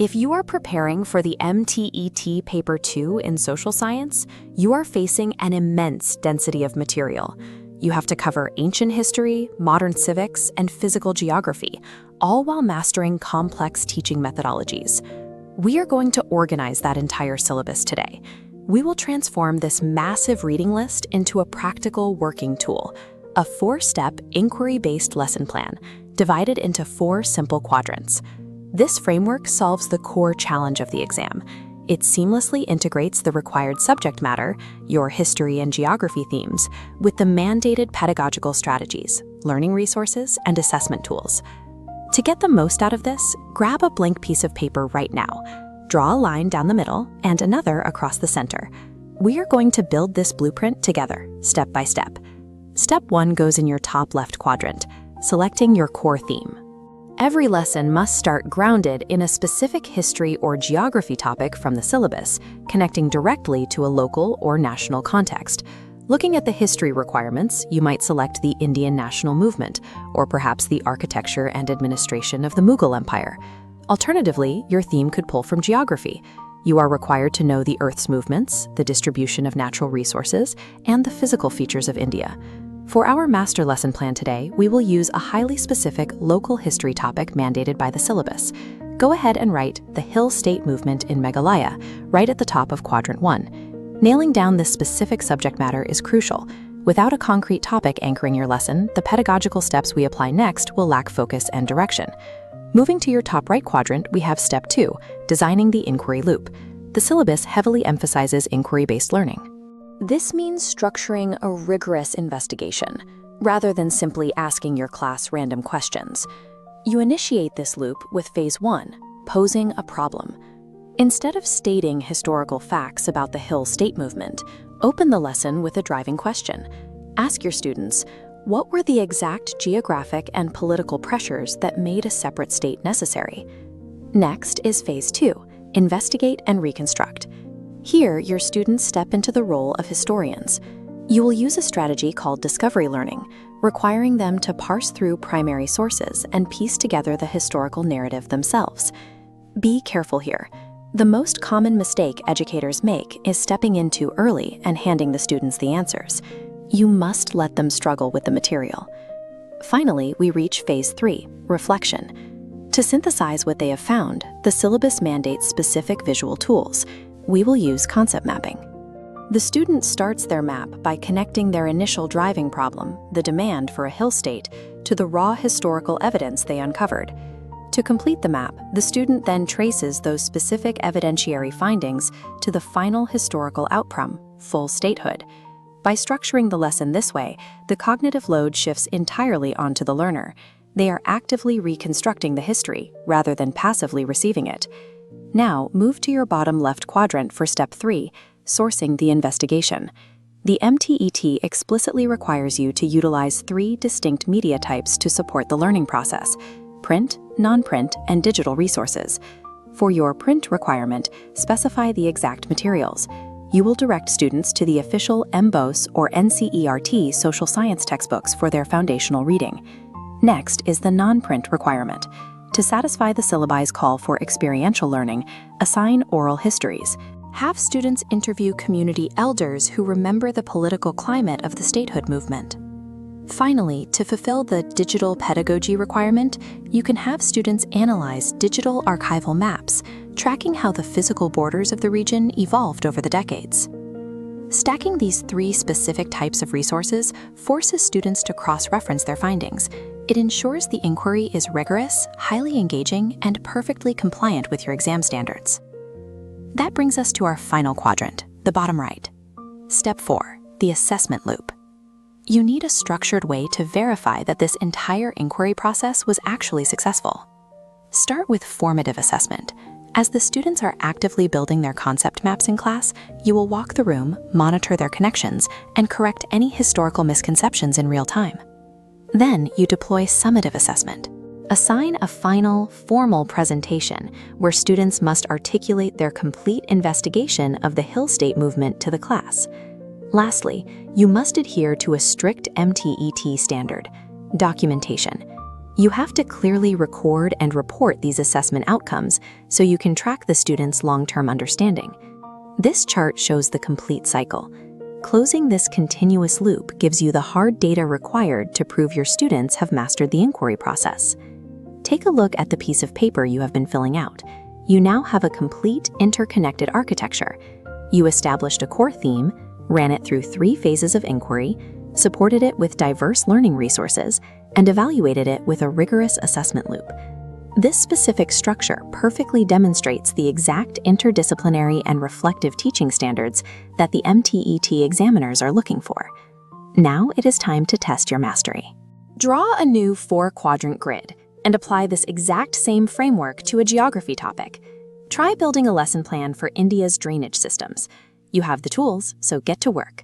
If you are preparing for the MTET Paper 2 in Social Science, you are facing an immense density of material. You have to cover ancient history, modern civics, and physical geography, all while mastering complex teaching methodologies. We are going to organize that entire syllabus today. We will transform this massive reading list into a practical working tool, a 4-step inquiry-based lesson plan, divided into 4 simple quadrants. This framework solves the core challenge of the exam. It seamlessly integrates the required subject matter, your history and geography themes, with the mandated pedagogical strategies, learning resources, and assessment tools. To get the most out of this, grab a blank piece of paper right now. Draw a line down the middle and another across the center. We are going to build this blueprint together, step by step. Step 1 goes in your top left quadrant, selecting your core theme. Every lesson must start grounded in a specific history or geography topic from the syllabus, connecting directly to a local or national context. Looking at the history requirements, you might select the Indian national movement, or perhaps the architecture and administration of the Mughal Empire. Alternatively, your theme could pull from geography. You are required to know the Earth's movements, the distribution of natural resources, and the physical features of India. For our master lesson plan today, we will use a highly specific local history topic mandated by the syllabus. Go ahead and write the Hill State Movement in Meghalaya right at the top of Quadrant 1. Nailing down this specific subject matter is crucial. Without a concrete topic anchoring your lesson, the pedagogical steps we apply next will lack focus and direction. Moving to your top right quadrant, we have Step 2, Designing the Inquiry Loop. The syllabus heavily emphasizes inquiry-based learning. This means structuring a rigorous investigation, rather than simply asking your class random questions. You initiate this loop with Phase 1, posing a problem. Instead of stating historical facts about the Hill State Movement, open the lesson with a driving question. Ask your students, what were the exact geographic and political pressures that made a separate state necessary? Next is Phase 2, Investigate and Reconstruct. Here, your students step into the role of historians. You will use a strategy called discovery learning, requiring them to parse through primary sources and piece together the historical narrative themselves. Be careful here. The most common mistake educators make is stepping in too early and handing the students the answers. You must let them struggle with the material. Finally, we reach Phase 3, Reflection. To synthesize what they have found, the syllabus mandates specific visual tools. We will use concept mapping. The student starts their map by connecting their initial driving problem, the demand for a hill state, to the raw historical evidence they uncovered. To complete the map, the student then traces those specific evidentiary findings to the final historical outcome, full statehood. By structuring the lesson this way, the cognitive load shifts entirely onto the learner. They are actively reconstructing the history, rather than passively receiving it. Now, move to your bottom left quadrant for Step 3, Sourcing the Investigation. The MTET explicitly requires you to utilize 3 distinct media types to support the learning process: print, non-print, and digital resources. For your print requirement, specify the exact materials. You will direct students to the official MBOS or NCERT social science textbooks for their foundational reading. Next is the non-print requirement. To satisfy the syllabi's call for experiential learning, assign oral histories. Have students interview community elders who remember the political climate of the statehood movement. Finally, to fulfill the digital pedagogy requirement, you can have students analyze digital archival maps, tracking how the physical borders of the region evolved over the decades. Stacking these 3 specific types of resources forces students to cross-reference their findings. It ensures the inquiry is rigorous, highly engaging, and perfectly compliant with your exam standards. That brings us to our final quadrant, the bottom right. Step 4, the assessment loop. You need a structured way to verify that this entire inquiry process was actually successful. Start with formative assessment. As the students are actively building their concept maps in class, you will walk the room, monitor their connections, and correct any historical misconceptions in real time. Then you deploy summative assessment. Assign a final, formal presentation where students must articulate their complete investigation of the Hill State Movement to the class. Lastly, you must adhere to a strict MTET standard, documentation. You have to clearly record and report these assessment outcomes so you can track the student's long-term understanding. This chart shows the complete cycle. Closing this continuous loop gives you the hard data required to prove your students have mastered the inquiry process. Take a look at the piece of paper you have been filling out. You now have a complete interconnected architecture. You established a core theme, ran it through 3 phases of inquiry, supported it with diverse learning resources, and evaluated it with a rigorous assessment loop. This specific structure perfectly demonstrates the exact interdisciplinary and reflective teaching standards that the MTET examiners are looking for. Now it is time to test your mastery. Draw a new 4-quadrant grid and apply this exact same framework to a geography topic. Try building a lesson plan for India's drainage systems. You have the tools, so get to work.